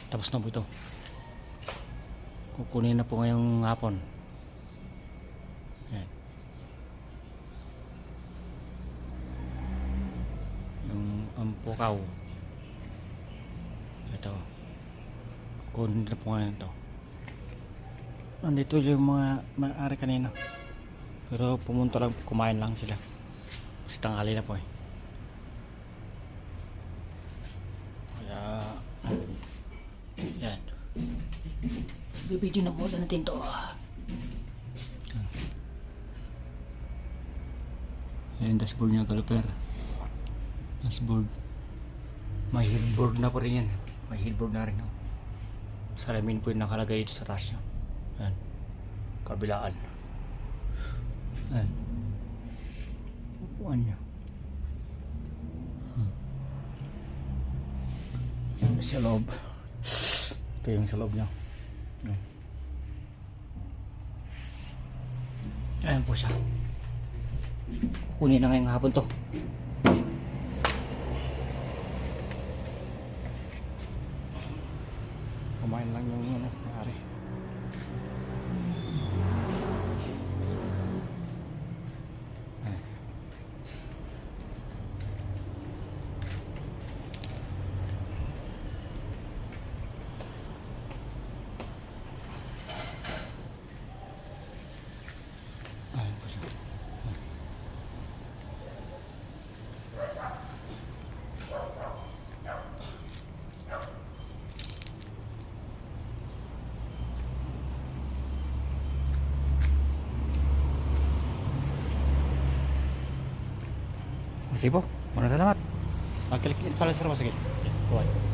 Tapos na po ito. Kukunin na po ngayong hapon. Ayan. Yung ampukaw. Ito. Kukunin na po ngayon ito. Nandito yung mga may-ari kanina. Pero pumunta lang, kumain lang sila. Kasi tanghali na po eh. Kaya yan. Bibidyo na po natin to. Yan yung dashboard niya, caliper. Dashboard. May headboard na po rin yan. May headboard na rin. Salamin po yung nakalagay dito sa taas niya. Yan. Kabilaan. Yan. Upuan niya. Sa loob. Ito yung sa loob niya. Yan. Ayan po siya. Kukunin na ngayong hapon to. Kumain lang yung nangyari. Sige po, maraming salamat. Mag-click in follow sa mga sige. Bye.